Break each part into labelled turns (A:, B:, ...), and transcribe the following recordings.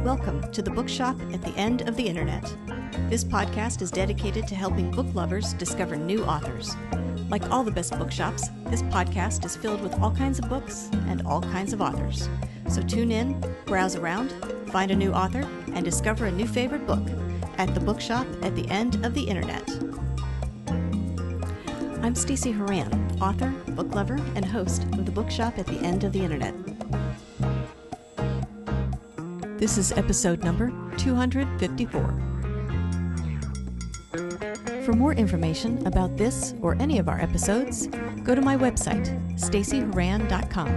A: Welcome to the Bookshop at the End of the Internet. This podcast is dedicated to helping book lovers discover new authors. Like all the best bookshops, this podcast is filled with all kinds of books and all kinds of authors. So tune in, browse around, find a new author, and discover a new favorite book at the Bookshop at the End of the Internet. I'm Stacey Horan, author, book lover, and host of the Bookshop at the End of the Internet. This is episode number 254. For more information about this or any of our episodes, go to my website, staceyhoran.com.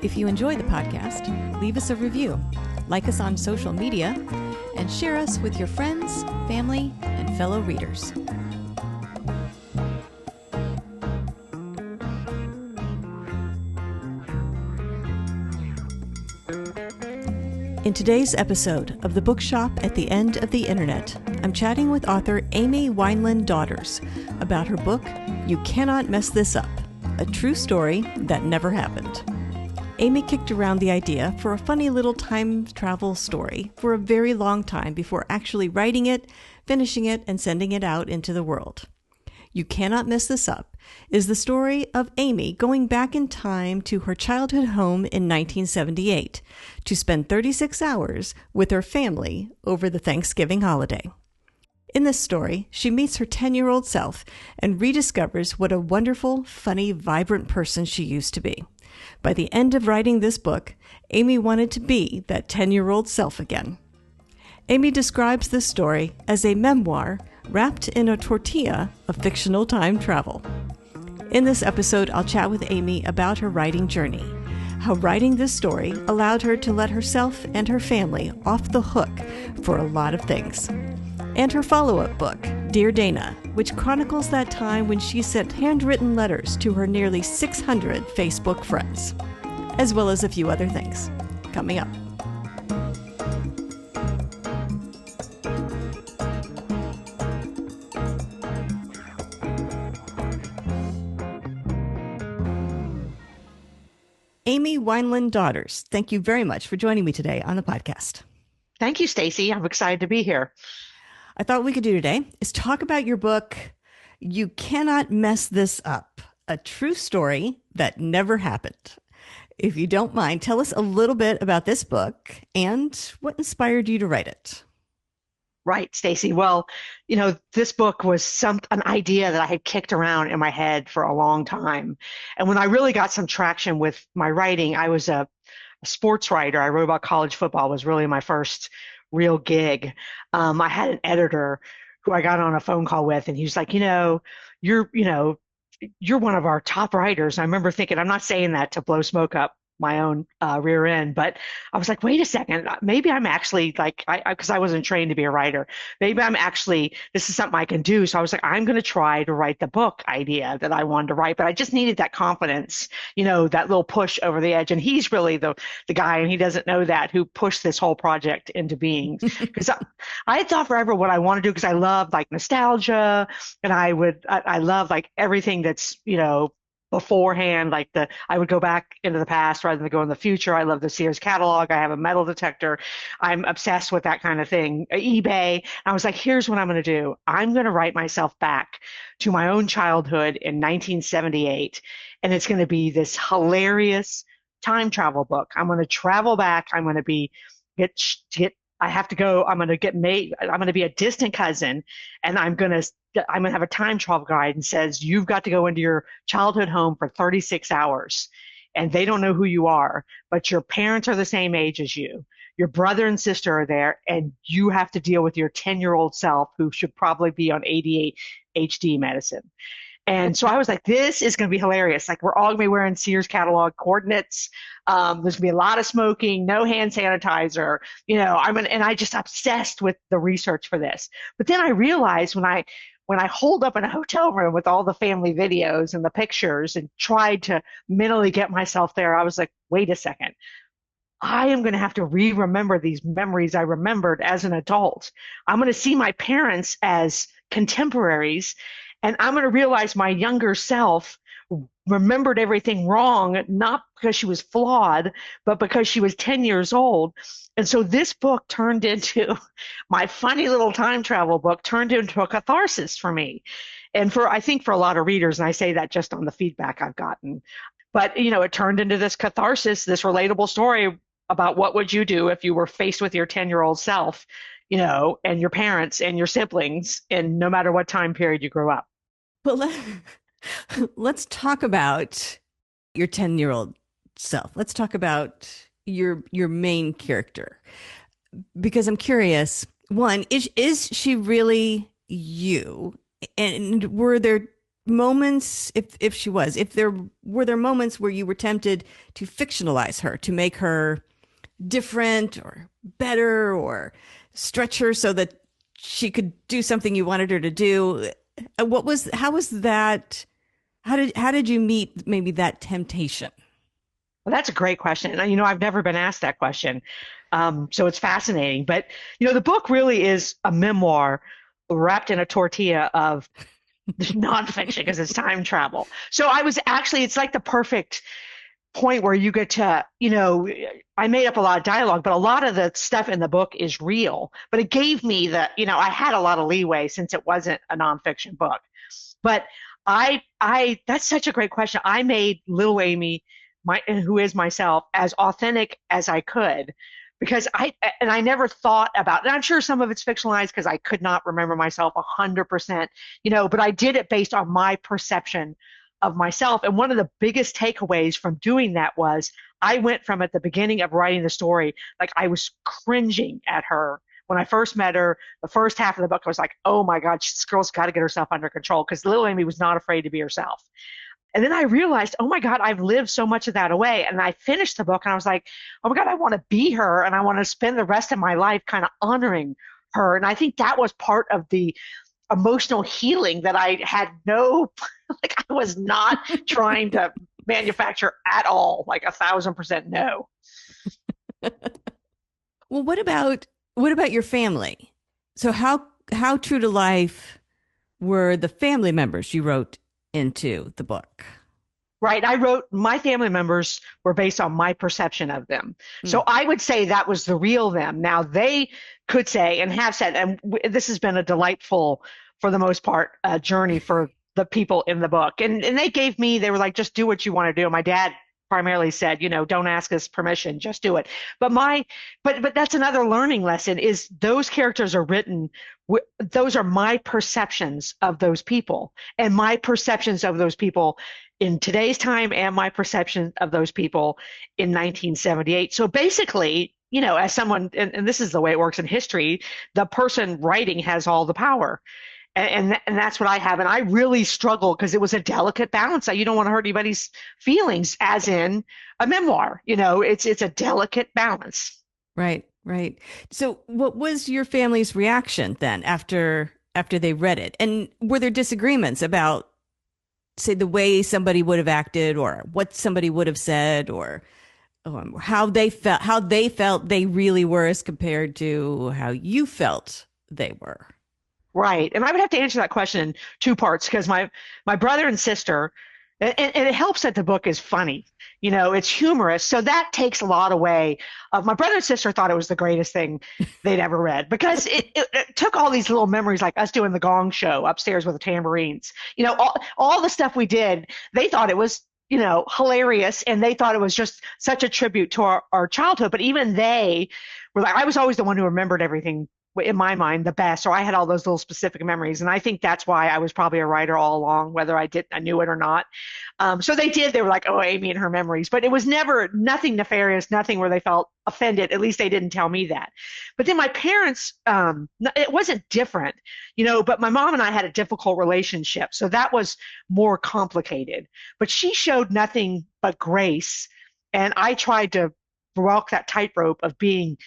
A: If you enjoy the podcast, leave us a review, like us on social media, and share us with your friends, family, and fellow readers. In today's episode of the Bookshop at the End of the Internet, I'm chatting with author Amy Weinland Daughters about her book, You Cannot Mess This Up, a true story that never happened. Amy kicked around the idea for a funny little time travel story for a very long time before actually writing it, finishing it, and sending it out into the world. You Cannot Mess This Up is the story of Amy going back in time to her childhood home in 1978 to spend 36 hours with her family over the Thanksgiving holiday. In this story, she meets her 10-year-old self and rediscovers what a wonderful, funny, vibrant person she used to be. By the end of writing this book, Amy wanted to be that 10-year-old self again. Amy describes this story as a memoir wrapped in a tortilla of fictional time travel. In this episode, I'll chat with Amy about her writing journey, how writing this story allowed her to let herself and her family off the hook for a lot of things, and her follow-up book, Dear Dana, which chronicles that time when she sent handwritten letters to her nearly 600 Facebook friends, as well as a few other things. Coming up. Amy Weinland Daughters, thank you very much for joining me today on the podcast.
B: Thank you, Stacey. I'm excited to be here.
A: I thought what we could do today is talk about your book, You Cannot Mess This Up, a true story that never happened. If you don't mind, tell us a little bit about this book and what inspired you to write it.
B: Right, Stacey. Well, this book was an idea that I had kicked around in my head for a long time. And when I really got some traction with my writing, I was a sports writer. I wrote about college football, was really my first real gig. I had an editor who I got on a phone call with, and he was like, you're one of our top writers. I remember thinking, I'm not saying that to blow smoke up my own rear end, but I was like, wait a second, maybe I'm actually because I wasn't trained to be a writer. Maybe this is something I can do. So I was like, I'm going to try to write the book idea that I wanted to write, but I just needed that confidence, that little push over the edge. And he's really the guy, and he doesn't know that, who pushed this whole project into being. Because I had thought forever what I want to do, because I love nostalgia, and I love everything that's, beforehand, I would go back into the past rather than go in the future. I love the Sears catalog. I have a metal detector. I'm obsessed with that kind of thing. eBay. I was like, here's what I'm going to do. I'm going to write myself back to my own childhood in 1978. And it's going to be this hilarious time travel book. I'm going to travel back. I'm going to I have to go. I'm going to get made. I'm going to be a distant cousin, and I'm going to have a time travel guide and says, you've got to go into your childhood home for 36 hours. And they don't know who you are, but your parents are the same age as you. Your brother and sister are there, and you have to deal with your 10-year-old self, who should probably be on ADHD medicine. And so I was like, this is going to be hilarious. We're all going to be wearing Sears catalog coordinates. There's going to be a lot of smoking, no hand sanitizer. And I just obsessed with the research for this. But then I realized when I holed up in a hotel room with all the family videos and the pictures and tried to mentally get myself there, I was like, wait a second. I am going to have to remember these memories I remembered as an adult. I'm going to see my parents as contemporaries, and I'm going to realize my younger self remembered everything wrong, not because she was flawed, but because she was 10 years old. And so this book turned into my funny little time travel book, turned into a catharsis for me. And for, I think for a lot of readers, and I say that just on the feedback I've gotten, but it turned into this catharsis, this relatable story about what would you do if you were faced with your 10-year-old self, and your parents and your siblings, and no matter what time period you grew up.
A: Well, let's talk about your 10-year-old self. Let's talk about your main character, because I'm curious. One, is she really you? And were there moments, if she was, if there were there moments where you were tempted to fictionalize her, to make her different or better or stretch her so that she could do something you wanted her to do? How was that? How did you meet maybe that temptation?
B: Well, that's a great question. And, I've never been asked that question. So it's fascinating. But, the book really is a memoir wrapped in a tortilla of nonfiction because it's time travel. So it's like the perfect point where you get to, I made up a lot of dialogue, but a lot of the stuff in the book is real. But it gave me I had a lot of leeway since it wasn't a nonfiction book. But that's such a great question. I made little Amy, who is myself, as authentic as I could, because I never thought about, and I'm sure some of it's fictionalized because I could not remember myself 100%, but I did it based on my perception of myself. And one of the biggest takeaways from doing that was I went from, at the beginning of writing the story, like I was cringing at her. When I first met her, the first half of the book, I was like, oh my God, this girl's got to get herself under control, because little Amy was not afraid to be herself. And then I realized, oh my God, I've lived so much of that away. And I finished the book and I was like, oh my God, I want to be her. And I want to spend the rest of my life kind of honoring her. And I think that was part of the emotional healing that I had like I was not trying to manufacture at all, like 1,000% no.
A: Well, what about your family? So how true to life were the family members you wrote into the book?
B: Right. My family members were based on my perception of them. So
A: Mm.
B: I would say that was the real them. Now they could say and have said, and this has been a delightful, for the most part, journey for the people in the book. And they were like, just do what you want to do. My dad primarily said, don't ask us permission, just do it. But that's another learning lesson, is those characters are written, those are my perceptions of those people, and my perceptions of those people in today's time, and my perception of those people in 1978. So basically, as someone, and this is the way it works in history, the person writing has all the power. And that's what I have. And I really struggle because it was a delicate balance. You don't want to hurt anybody's feelings, as in a memoir. It's a delicate balance.
A: Right, right. So what was your family's reaction then after they read it? And were there disagreements about, say, the way somebody would have acted, or what somebody would have said, or how they felt they really were as compared to how you felt they were?
B: Right. And I would have to answer that question in two parts, because my brother and sister, and it helps that the book is funny. It's humorous. So that takes a lot away. My brother and sister thought it was the greatest thing they'd ever read, because it took all these little memories, like us doing the gong show upstairs with the tambourines. All the stuff we did, they thought it was, hilarious. And they thought it was just such a tribute to our childhood. But even they were like, I was always the one who remembered everything in my mind the best. So I had all those little specific memories. And I think that's why I was probably a writer all along, whether I knew it or not. So they were like, oh, Amy and her memories, but it was never, nothing nefarious, nothing where they felt offended. At least they didn't tell me that. But then my parents, it wasn't different, but my mom and I had a difficult relationship. So that was more complicated, but she showed nothing but grace. And I tried to walk that tightrope of being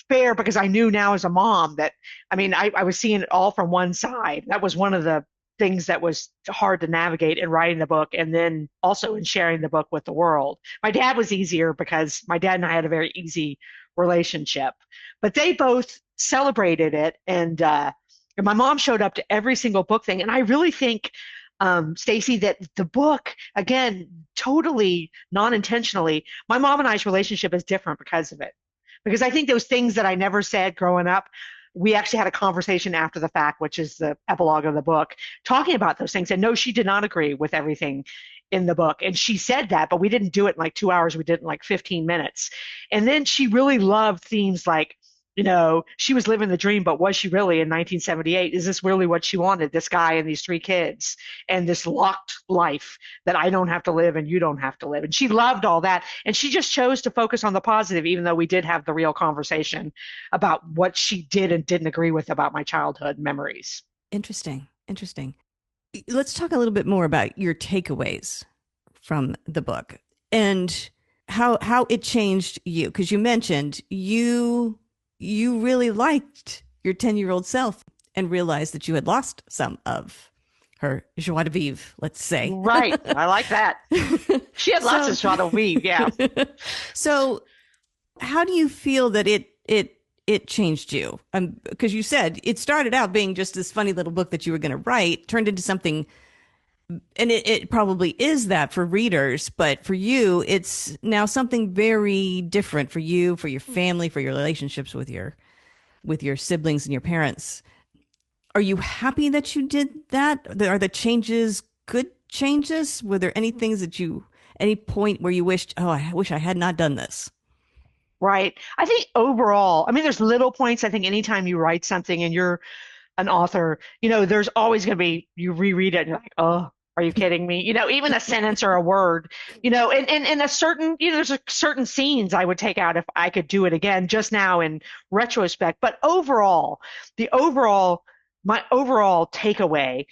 B: fair, because I knew now as a mom that, I was seeing it all from one side. That was one of the things that was hard to navigate in writing the book, and then also in sharing the book with the world. My dad was easier, because my dad and I had a very easy relationship, but they both celebrated it. And my mom showed up to every single book thing. And I really think Stacy, that the book, again, totally non-intentionally, my mom and I's relationship is different because of it. Because I think those things that I never said growing up, we actually had a conversation after the fact, which is the epilogue of the book, talking about those things. And no, she did not agree with everything in the book. And she said that, but we didn't do it in like 2 hours. We did it in like 15 minutes. And then she really loved themes like, she was living the dream, but was she really in 1978? Is this really what she wanted? This guy and these three kids and this locked life that I don't have to live and you don't have to live. And she loved all that. And she just chose to focus on the positive, even though we did have the real conversation about what she did and didn't agree with about my childhood memories.
A: Interesting. Interesting. Let's talk a little bit more about your takeaways from the book and how it changed you. Because you mentioned you really liked your 10-year-old self and realized that you had lost some of her joie de vivre, let's say.
B: Right. I like that. She had lots of joie de vivre. Yeah.
A: So how do you feel that it changed you? Because you said it started out being just this funny little book that you were going to write, turned into something, and it probably is that for readers, but for you, it's now something very different for you, for your family, for your relationships with your siblings and your parents. Are you happy that you did that? Are the changes good changes? Were there any things any point where you wished, oh, I wish I had not done this?
B: Right. I think overall, I mean, there's little points. I think anytime you write something and you're an author, there's always going to be, you reread it and you're like, oh, are you kidding me? Even a sentence or a word, and a certain, there's certain scenes I would take out if I could do it again just now in retrospect. But my overall takeaway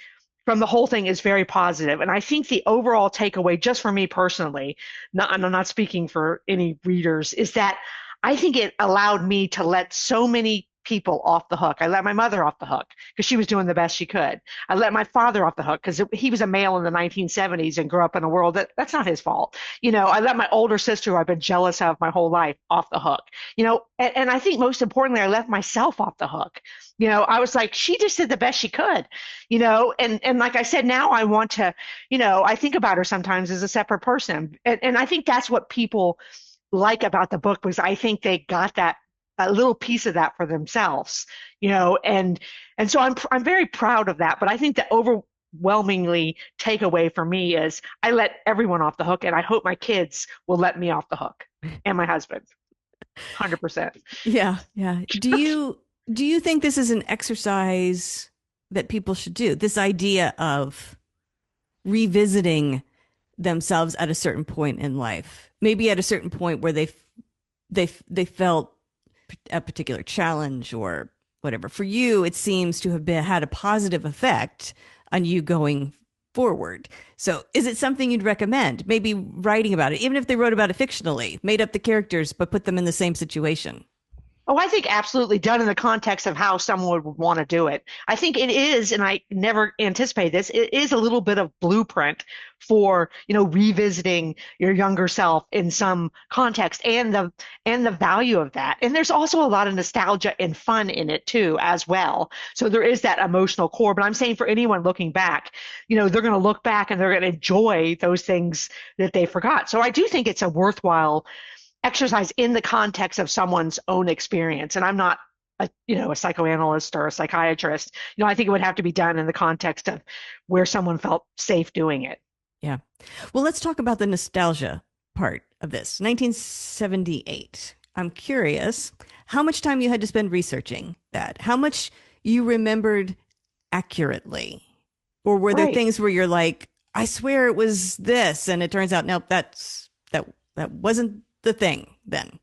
B: from the whole thing is very positive. And I think the overall takeaway, just for me personally, and I'm not speaking for any readers, is that I think it allowed me to let so many people off the hook. I let my mother off the hook because she was doing the best she could. I let my father off the hook because he was a male in the 1970s and grew up in a world that's not his fault. I let my older sister, who I've been jealous of my whole life, off the hook. And I think most importantly, I left myself off the hook. I was like, she just did the best she could, and like I said, now I want to, I think about her sometimes as a separate person. And I think that's what people like about the book, was I think they got that a little piece of that for themselves, and so I'm very proud of that. But I think the overwhelmingly takeaway for me is I let everyone off the hook, and I hope my kids will let me off the hook, and my husband, 100%.
A: Yeah, yeah. Do you think this is an exercise that people should do? This idea of revisiting themselves at a certain point in life, maybe at a certain point where they felt a particular challenge or whatever. For you, it seems to have had a positive effect on you going forward. So is it something you'd recommend? Maybe writing about it, even if they wrote about it fictionally, made up the characters, but put them in the same situation?
B: Oh, I think absolutely, done in the context of how someone would want to do it. I think it is, and I never anticipated this, it is a little bit of blueprint for, revisiting your younger self in some context, and the value of that. And there's also a lot of nostalgia and fun in it too, as well. So there is that emotional core. But I'm saying for anyone looking back, they're going to look back and they're going to enjoy those things that they forgot. So I do think it's a worthwhile exercise in the context of someone's own experience. And I'm not a psychoanalyst or a psychiatrist. I think it would have to be done in the context of where someone felt safe doing it.
A: Yeah. Well, let's talk about the nostalgia part of this. 1978. I'm curious how much time you had to spend researching that, how much you remembered accurately, or were there things where you're like, I swear it was this, and it turns out, nope, that wasn't the thing then.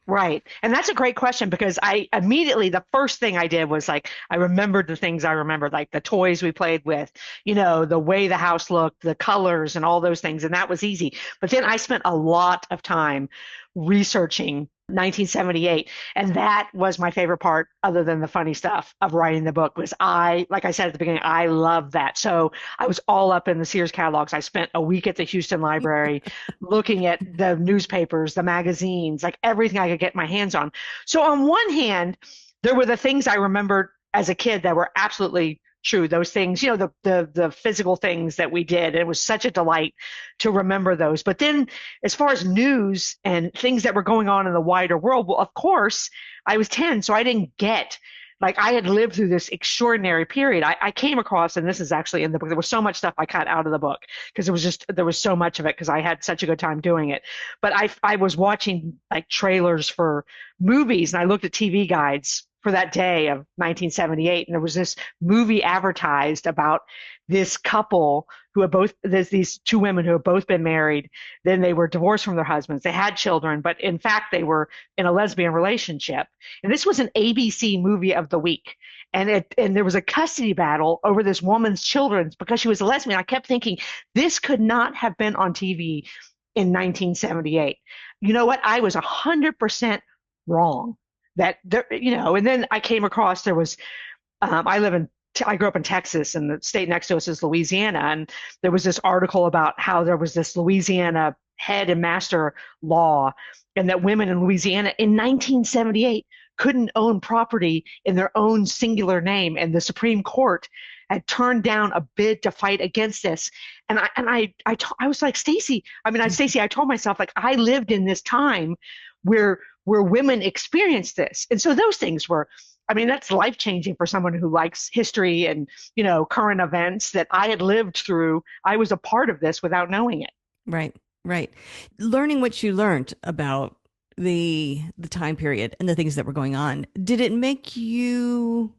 B: Right. And that's a great question, because I immediately, the first thing I did was like, I remembered the things I remembered, like the toys we played with, the way the house looked, the colors and all those things. And that was easy. But then I spent a lot of time researching 1978. And that was my favorite part, other than the funny stuff of writing the book, was like I said at the beginning, I love that. So I was all up in the Sears catalogs. I spent a week at the Houston Library looking at the newspapers, the magazines, like everything I could get my hands on. So on one hand, there were the things I remembered as a kid that were absolutely true. Those things, the physical things that we did. It was such a delight to remember those. But then, as far as news and things that were going on in the wider world, well, of course, I was 10, so I didn't get. Like I had lived through this extraordinary period. I came across, and this is actually in the book. There was so much stuff I cut out of the book because there was so much of it because I had such a good time doing it. But I was watching like trailers for movies, and I looked at TV guides for that day of 1978, and there was this movie advertised about this couple who had both there's these two women who have both been married, then they were divorced from their husbands, they had children, but in fact they were in a lesbian relationship. And this was an ABC movie of the week, and there was a custody battle over this woman's children because she was a lesbian. I kept thinking this could not have been on TV in 1978. You know what? I was 100% wrong. That there, and then I came across there was I grew up in Texas, and the state next to us is Louisiana, and there was this article about how there was this Louisiana head and master law, and that women in Louisiana in 1978 couldn't own property in their own singular name, and the Supreme Court had turned down a bid to fight against this. And I was like, Stacy, I told myself, like, I lived in this time where women experienced this. And so those things were, that's life changing for someone who likes history and, current events that I had lived through. I was a part of this without knowing it.
A: Right, right. Learning what you learned about the time period and the things that were going on, did it make you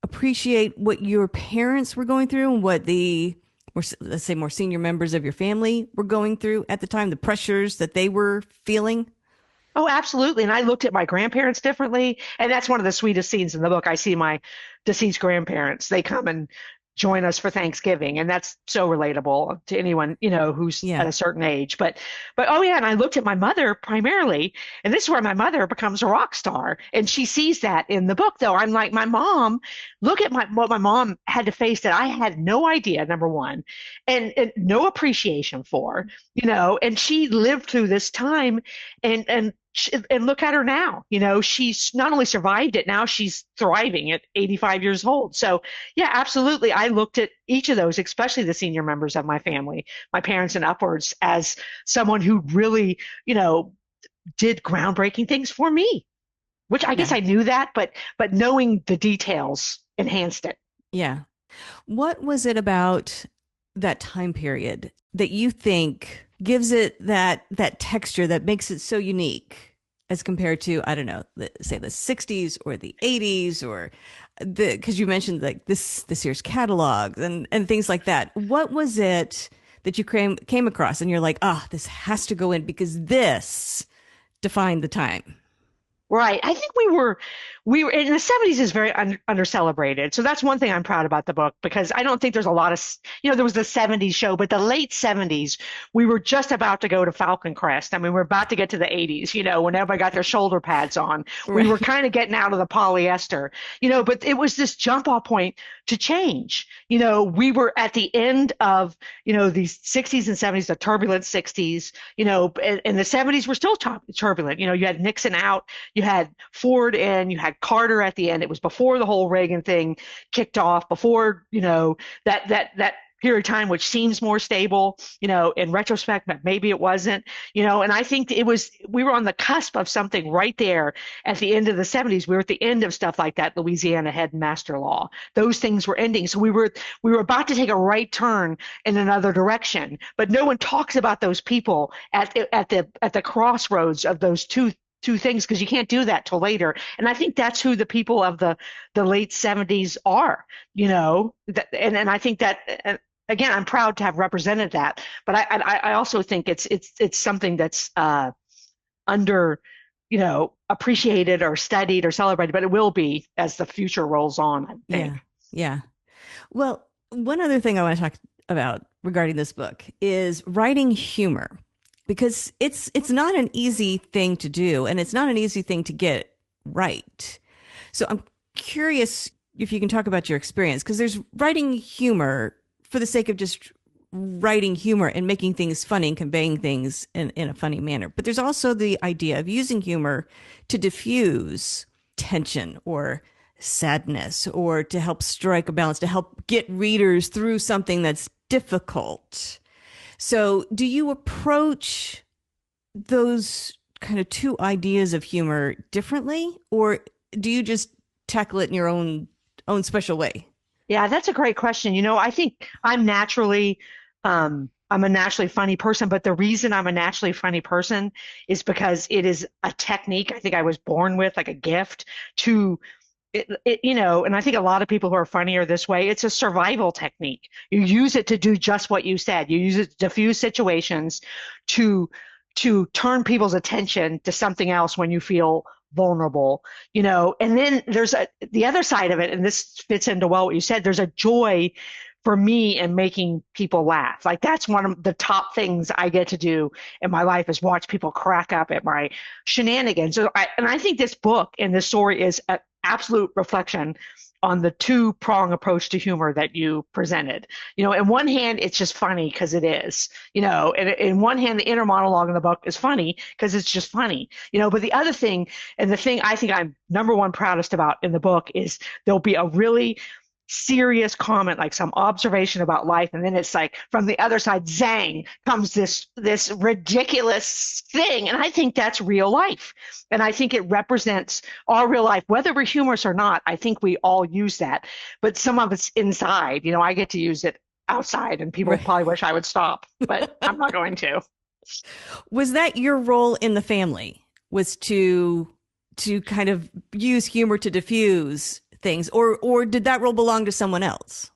A: appreciate what your parents were going through and what the, or let's say, more senior members of your family were going through at the time, the pressures that they were feeling?
B: Oh, absolutely. And I looked at my grandparents differently. And that's one of the sweetest scenes in the book. I see my deceased grandparents. They come and join us for Thanksgiving. And that's so relatable to anyone, who's
A: Yeah.
B: at a certain age. But oh yeah, and I looked at my mother primarily, and this is where my mother becomes a rock star. And she sees that in the book, though. I'm like, my mom, look at what my mom had to face that I had no idea, number one, and no appreciation for, and she lived through this time, and look at her now. She's not only survived it, now she's thriving at 85 years old. So yeah, absolutely. I looked at each of those, especially the senior members of my family, my parents and upwards, as someone who really, did groundbreaking things for me, which I guess
A: Yeah.
B: I knew that, but knowing the details enhanced it.
A: Yeah. What was it about that time period that you think gives it that texture that makes it so unique as compared to, I don't know, say the 60s or the 80s, or because you mentioned like this year's catalogs and things like that. What was it that you came across and you're like, this has to go in because this defined the time?
B: Right. I think we were in the 70s is very under celebrated. So that's one thing I'm proud about the book, because I don't think there's a lot of, there was the 70s show, but the late 70s, we were just about to go to Falcon Crest. We're about to get to the 80s, when everybody got their shoulder pads on. We were
A: Right.
B: kind of getting out of the polyester, but it was this jump off point to change. We were at the end of, these 60s and 70s, the turbulent 60s, and the 70s were still turbulent. You had Nixon out, you had Ford in, you had Carter at the end. It was before the whole Reagan thing kicked off, before, that period of time, which seems more stable, in retrospect, but maybe it wasn't, and I think we were on the cusp of something right there at the end of the 70s. We were at the end of stuff like that Louisiana head master law. Those things were ending. So we were about to take a right turn in another direction, but no one talks about those people at the crossroads of those two things, because you can't do that till later. And I think that's who the people of the late 70s are, and I think that, again, I'm proud to have represented that, but I also think it's something that's under, appreciated or studied or celebrated, but it will be as the future rolls on, I think.
A: Yeah. Yeah. Well, one other thing I want to talk about regarding this book is writing humor, because it's not an easy thing to do, and it's not an easy thing to get right. So I'm curious if you can talk about your experience, because there's writing humor for the sake of just writing humor and making things funny and conveying things in a funny manner. But there's also the idea of using humor to diffuse tension or sadness or to help strike a balance, to help get readers through something that's difficult. So, do you approach those kind of two ideas of humor differently, or do you just tackle it in your own special way?
B: Yeah, that's a great question. I think I'm a naturally funny person, but the reason I'm a naturally funny person is because it is a technique I think I was born with, like a gift to and I think a lot of people who are funny are this way. It's a survival technique. You use it to do just what you said. You use it to diffuse situations, to to turn people's attention to something else when you feel vulnerable. And then there's the other side of it, and this fits into well what you said. There's a joy for me in making people laugh. Like that's one of the top things I get to do in my life is watch people crack up at my shenanigans. And I think this book and this story is an absolute reflection on the two-prong approach to humor that you presented. In one hand, it's just funny because it is, and in one hand, the inner monologue in the book is funny because it's just funny, but the other thing, and the thing I think I'm number one proudest about in the book is there'll be a really serious comment, like some observation about life, and then it's like from the other side, zang, comes this ridiculous thing, and I think that's real life, and I think it represents our real life, whether we're humorous or not. I think we all use that, but some of it's inside. I get to use it outside, and people
A: Right.
B: probably wish I would stop, but I'm not going to.
A: Was that your role in the family? Was to kind of use humor to diffuse things, or did that role belong to someone else?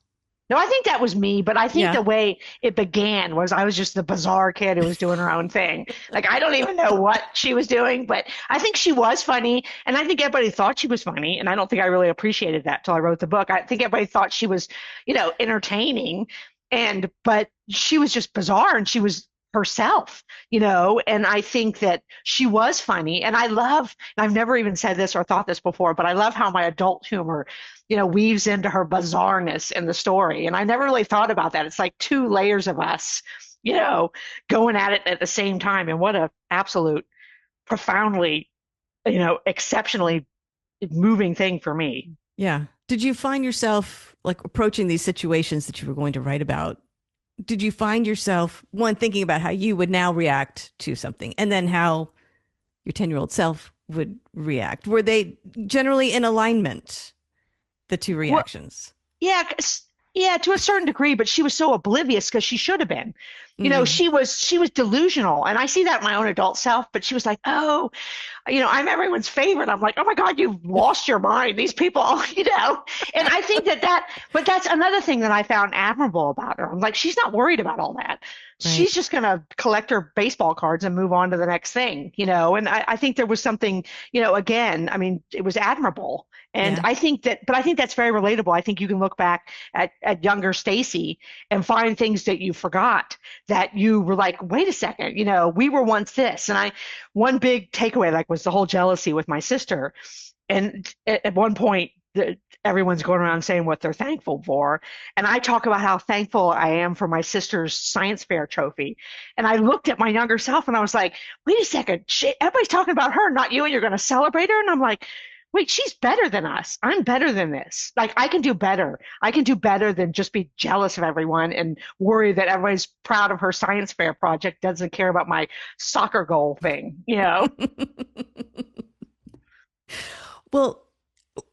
B: No, I think that was me, but I think
A: Yeah.
B: the way it began was I was just the bizarre kid who was doing her own thing. Like I don't even know what she was doing, but I think she was funny, and I think everybody thought she was funny, and I don't think I really appreciated that till I wrote the book. I think everybody thought she was, entertaining, and but she was just bizarre, and she was herself, and I think that she was funny, and and I've never even said this or thought this before, but I love how my adult humor weaves into her bizarreness in the story. And I never really thought about that. It's like two layers of us, you know, going at it at the same time. And what a absolute profoundly, exceptionally moving thing for me.
A: Yeah. Did you find yourself like approaching these situations that you were going to write about? Did you find yourself one thinking about how you would now react to something and then how your 10-year-old self would react? Were they generally in alignment, the two
B: Well,
A: reactions?
B: yeah, yeah, to a certain degree, but she was so oblivious because she should have been.
A: Mm,
B: She was delusional, and I see that in my own adult self. But she was like, "Oh, I'm everyone's favorite." I'm like, "Oh my God, you've lost your mind. These people, And I think but that's another thing that I found admirable about her. I'm like, she's not worried about all that.
A: right.
B: She's just gonna collect her baseball cards and move on to the next thing, And I think there was something, again, I mean, it was admirable. And
A: Yeah.
B: I think that's very relatable. I think you can look back at younger Stacy and find things that you forgot that you were like, wait a second, we were once this. And one big takeaway like was the whole jealousy with my sister. And at one point, everyone's going around saying what they're thankful for. And I talk about how thankful I am for my sister's science fair trophy. And I looked at my younger self and I was like, wait a second, everybody's talking about her, not you, and you're going to celebrate her. And I'm like, wait, she's better than us. I'm better than this. Like I can do better. I can do better than just be jealous of everyone and worry that everybody's proud of her science fair project, doesn't care about my soccer goal thing.
A: Well,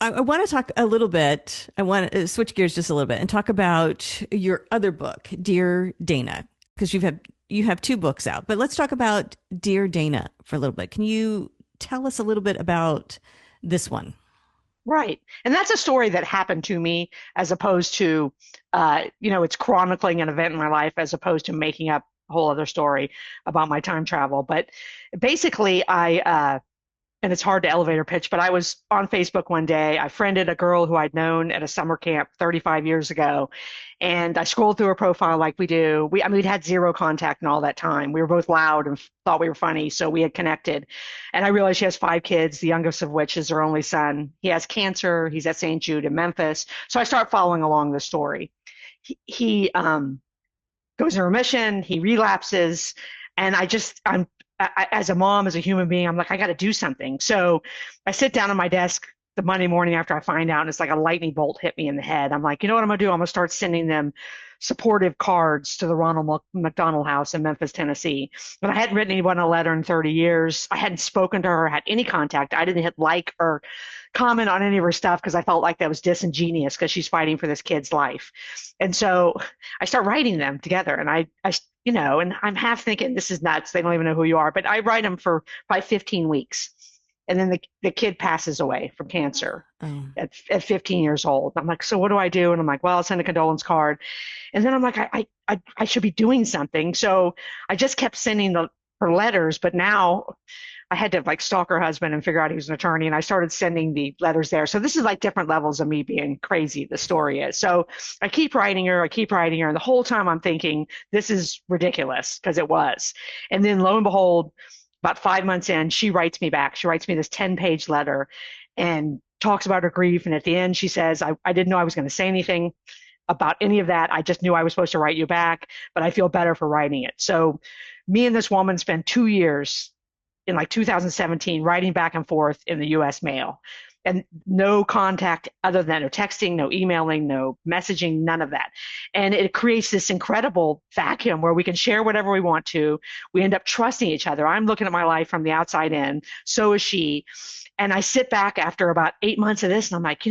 A: I want to talk a little bit. I want to switch gears just a little bit and talk about your other book, Dear Dana, because you have two books out. But let's talk about Dear Dana for a little bit. Can you tell us a little bit about this one?
B: Right. And that's a story that happened to me as opposed to, it's chronicling an event in my life as opposed to making up a whole other story about my time travel. But basically, and it's hard to elevator pitch, but I was on Facebook one day. I friended a girl who I'd known at a summer camp 35 years ago. And I scrolled through her profile like we do. We'd had zero contact in all that time. We were both loud and thought we were funny. So we had connected. And I realized she has 5 kids, the youngest of which is her only son. He has cancer. He's at St. Jude in Memphis. So I start following along the story. He goes in remission. He relapses. And I'm as a mom, as a human being, I'm like, I got to do something. So I sit down at my desk the Monday morning after I find out, and it's like a lightning bolt hit me in the head. I'm like, you know what I'm gonna do? I'm gonna start sending them supportive cards to the Ronald McDonald House in Memphis, Tennessee. But I hadn't written anyone a letter in 30 years. I hadn't spoken to her, had any contact. I didn't hit like or comment on any of her stuff because I felt like that was disingenuous because she's fighting for this kid's life. And so I start writing them together, and and I'm half thinking this is nuts. They don't even know who you are, but I write them for probably 15 weeks. And then the kid passes away from cancer
A: Oh.
B: at 15 years old. I'm like, so what do I do? And I'm like, well, I'll send a condolence card. And then I'm like, I should be doing something. So I just kept sending her letters, but now I had to like stalk her husband and figure out he was an attorney, and I started sending the letters there. So this is like different levels of me being crazy, the story is. So I keep writing her, and the whole time I'm thinking, this is ridiculous, because it was. And then lo and behold, about 5 months in, she writes me back. She writes me this 10-page letter and talks about her grief. And at the end, she says, I didn't know I was going to say anything about any of that. I just knew I was supposed to write you back, but I feel better for writing it. So me and this woman spent 2 years in like 2017 writing back and forth in the US mail, and no contact other than no texting, no emailing, no messaging, none of that. And it creates this incredible vacuum where we can share whatever we want to. We end up trusting each other. I'm looking at my life from the outside in. So is she. And I sit back after about 8 months of this, and I'm like,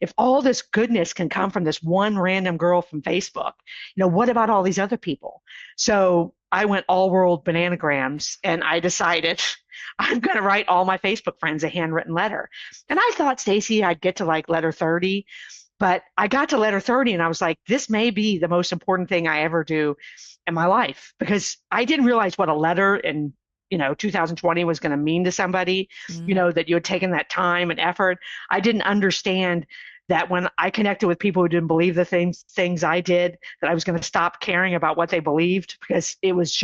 B: if all this goodness can come from this one random girl from Facebook, what about all these other people? So I went all world bananagrams, and I decided I'm going to write all my Facebook friends a handwritten letter. And I thought, Stacy, I'd get to like letter 30, but I got to letter 30 and I was like, this may be the most important thing I ever do in my life, because I didn't realize what a letter in 2020 was going to mean to somebody, that you had taken that time and effort. I didn't understand that when I connected with people who didn't believe the things I did, that I was going to stop caring about what they believed, because it was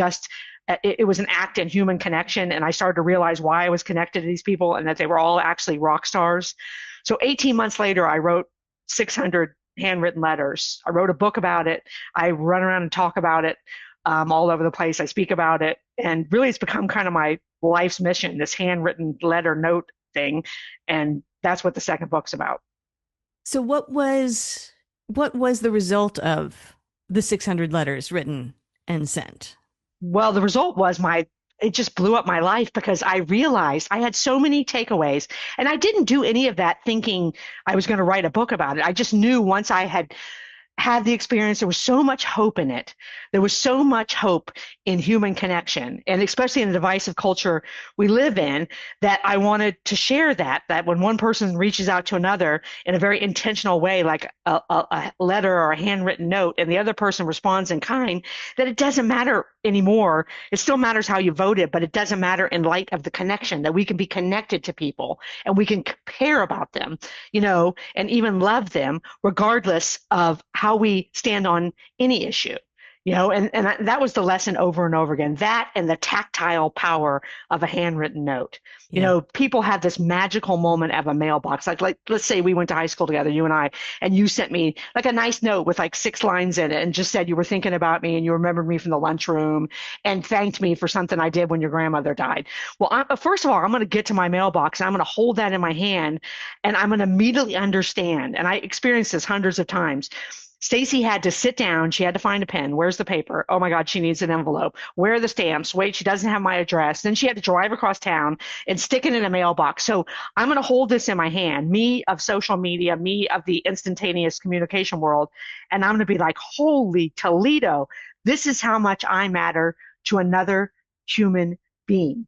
B: an act in human connection. And I started to realize why I was connected to these people, and that they were all actually rock stars. So 18 months later, I wrote 600 handwritten letters. I wrote a book about it. I run around and talk about it all over the place. I speak about it. And really, it's become kind of my life's mission, this handwritten letter note thing. And that's what the second book's about.
A: So what was the result of the 600 letters written and sent?
B: Well, the result was it just blew up my life, because I realized I had so many takeaways, and I didn't do any of that thinking I was going to write a book about it. I just knew once I had the experience, there was so much hope in it. There was so much hope in human connection, and especially in the divisive culture we live in, that I wanted to share that when one person reaches out to another in a very intentional way, like a letter or a handwritten note, and the other person responds in kind, that it doesn't matter anymore. It still matters how you voted, but it doesn't matter in light of the connection, that we can be connected to people and we can care about them, and even love them regardless of how we stand on any issue. And that was the lesson over and over again, that and the tactile power of a handwritten note. People have this magical moment of a mailbox. Like let's say we went to high school together, you and I, and you sent me like a nice note with like 6 lines in it and just said you were thinking about me and you remembered me from the lunchroom and thanked me for something I did when your grandmother died. Well, first of all, I'm going to get to my mailbox and I'm going to hold that in my hand, and I'm going to immediately understand. And I experienced this hundreds of times. Stacy had to sit down. She had to find a pen. Where's the paper? Oh my God, she needs an envelope. Where are the stamps? Wait, she doesn't have my address. Then she had to drive across town and stick it in a mailbox. So I'm going to hold this in my hand, me of social media, me of the instantaneous communication world. And I'm going to be like, holy Toledo, this is how much I matter to another human being.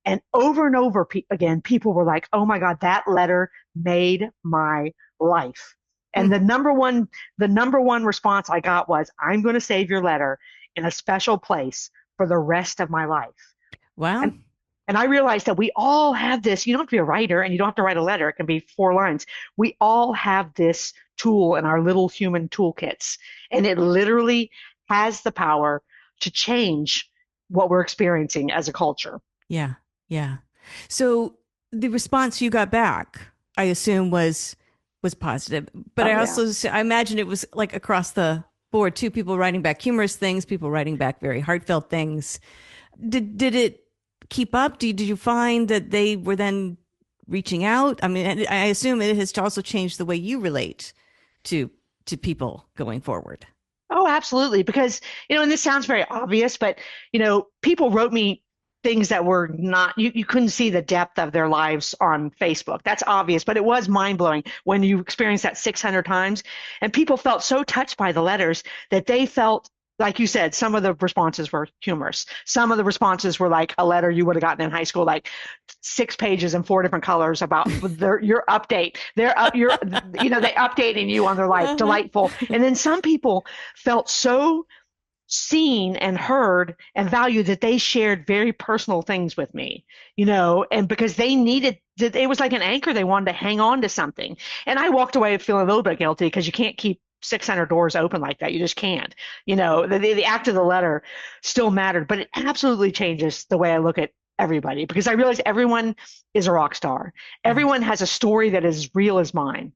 B: And over again, people were like, oh my God, that letter made my life. And the number one response I got was, I'm going to save your letter in a special place for the rest of my life.
A: Wow.
B: And I realized that we all have this. You don't have to be a writer, and you don't have to write a letter. It can be 4 lines. We all have this tool in our little human toolkits, and it literally has the power to change what we're experiencing as a culture.
A: Yeah. Yeah. So the response you got back, I assume, was positive, but I imagine it was like across the board too. People writing back humorous things, people writing back very heartfelt things. Did it keep up? Did you find that they were then reaching out? I mean, and I assume it has also changed the way you relate to people going forward.
B: Oh, absolutely. Because, and this sounds very obvious, but, people wrote me things that were not, you couldn't see the depth of their lives on Facebook. That's obvious, but it was mind blowing when you experience that 600 times. And people felt so touched by the letters that they felt, like you said, some of the responses were humorous. Some of the responses were like a letter you would have gotten in high school, like 6 pages in 4 different colors about your update. They updating you on their life,
A: Uh-huh.
B: delightful. And then some people felt so seen and heard and valued that they shared very personal things with me, and because they needed that, it was like an anchor. They wanted to hang on to something. And I walked away feeling a little bit guilty because you can't keep 600 doors open like that. You just can't. The act of the letter still mattered, but it absolutely changes the way I look at everybody, because I realize everyone is a rock star.
A: Right.
B: Everyone has a story that is real as mine.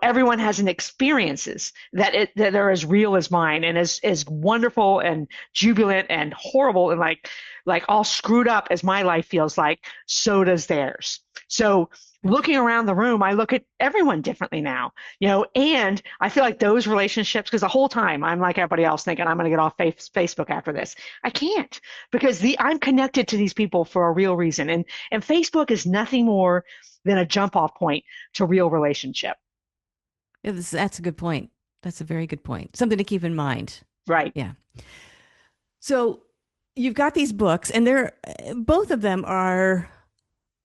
B: Everyone has an experiences that are as real as mine, and as wonderful and jubilant and horrible and like all screwed up as my life feels like, so does theirs. So looking around the room, I look at everyone differently now, and I feel like those relationships, because the whole time I'm like everybody else thinking I'm going to get off Facebook after this. I can't, because I'm connected to these people for a real reason. And Facebook is nothing more than a jump off point to real relationship.
A: Yeah, that's a good point. That's a very good point. Something to keep in mind.
B: Right.
A: Yeah. So you've got these books, and they're both of them are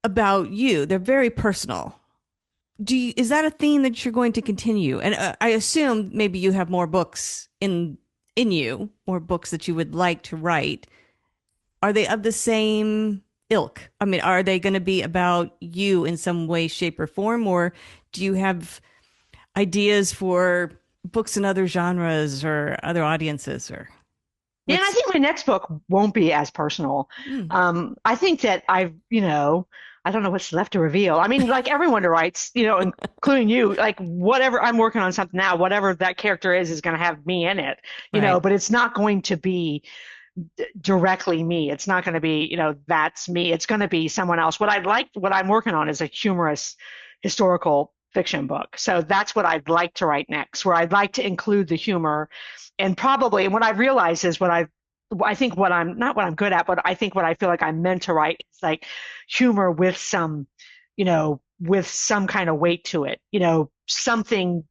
A: about you. They're very personal. Is that a theme that you're going to continue? And I assume maybe you have more books in you, more books that you would like to write. Are they of the same ilk? I mean, are they going to be about you in some way, shape, or form, or do you have ideas for books in other genres or other audiences, or
B: Yeah, and I
A: what's?
B: think my next book won't be as personal.
A: Hmm,
B: I think that I don't know what's left to reveal. I mean, like everyone who writes, including you, like whatever I'm working on something now, whatever that character is going to have me in it,
A: right.
B: but it's not going to be directly me. It's not going to be, that's me. It's going to be someone else. What I'm working on is a humorous historical fiction book. So that's what I'd like to write next, where I'd like to include the humor, and probably, and what I've realized is I think what I'm not what I'm good at, but I think what I feel like I'm meant to write is like humor with with some kind of weight to it, something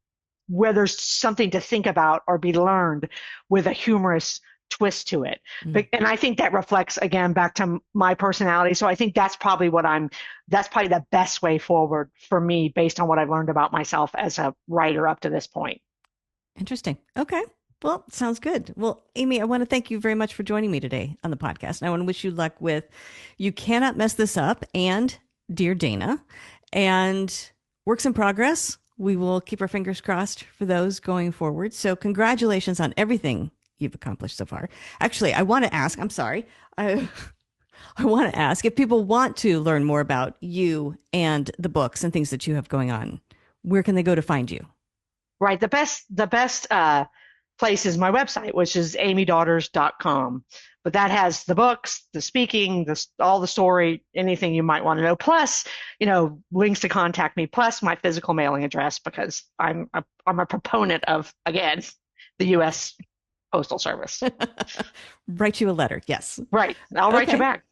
B: where there's something to think about or be learned with a humorous twist to it.
A: Mm.
B: But, and I think that reflects again back to my personality. So I think that's probably the best way forward for me based on what I've learned about myself as a writer up to this point.
A: Interesting. Okay. Well, sounds good. Well, Amy, I want to thank you very much for joining me today on the podcast. And I want to wish you luck with You Cannot Mess This Up and Dear Dana and Works in Progress. We will keep our fingers crossed for those going forward. So, congratulations on everything you've accomplished so far. Actually, I want to ask, I'm sorry. I want to ask if people want to learn more about you and the books and things that you have going on, where can they go to find you?
B: Right. The best place is my website, which is amydaughters.com. But that has the books, the speaking, all the story, anything you might want to know. Plus, links to contact me, plus my physical mailing address, because I'm a proponent of, again, the U.S. Postal Service.
A: Write you a letter. Yes.
B: Right. I'll write you
A: Okay.
B: back.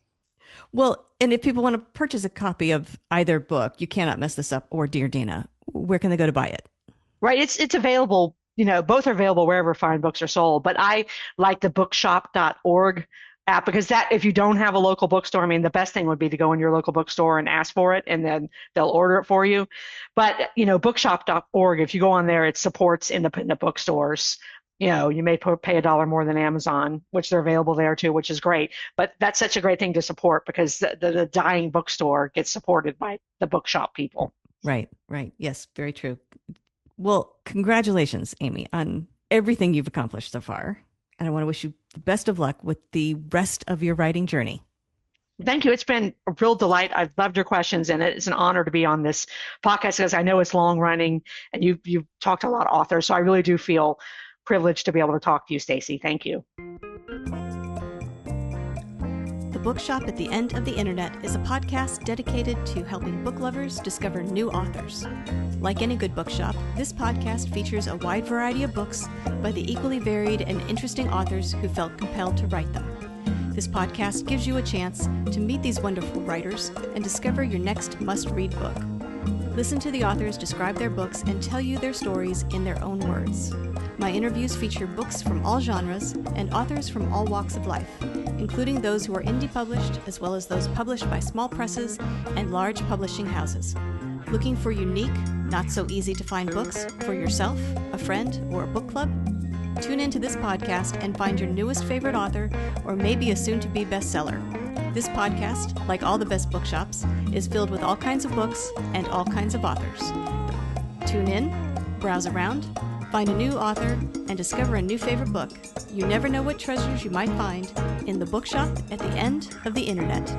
A: Well, and if people want to purchase a copy of either book, You Cannot Mess This Up or Dear Dana, where can they go to buy it?
B: Right. It's available, both are available wherever fine books are sold. But I like the bookshop.org app, because that, if you don't have a local bookstore, I mean, the best thing would be to go in your local bookstore and ask for it, and then they'll order it for you. But, bookshop.org, if you go on there, it supports independent bookstores. You may pay $1 more than Amazon, which they're available there too, which is great. But that's such a great thing to support, because the dying bookstore gets supported by the bookshop people.
A: Right, right. Yes, very true. Well, congratulations, Amy, on everything you've accomplished so far. And I want to wish you the best of luck with the rest of your writing journey.
B: Thank you. It's been a real delight. I've loved your questions, and it's an honor to be on this podcast, because I know it's long running, and you've talked to a lot of authors. So I really do feel privileged to be able to talk to you, Stacy. Thank you.
A: The Bookshop at the End of the Internet is a podcast dedicated to helping book lovers discover new authors. Like any good bookshop, this podcast features a wide variety of books by the equally varied and interesting authors who felt compelled to write them. This podcast gives you a chance to meet these wonderful writers and discover your next must-read book. Listen to the authors describe their books and tell you their stories in their own words. My interviews feature books from all genres and authors from all walks of life, including those who are indie published as well as those published by small presses and large publishing houses. Looking for unique, not so easy to find books for yourself, a friend, or a book club? Tune into this podcast and find your newest favorite author or maybe a soon-to-be bestseller. This podcast, like all the best bookshops, is filled with all kinds of books and all kinds of authors. Tune in, browse around, find a new author, and discover a new favorite book. You never know what treasures you might find in the Bookshop at the End of the Internet.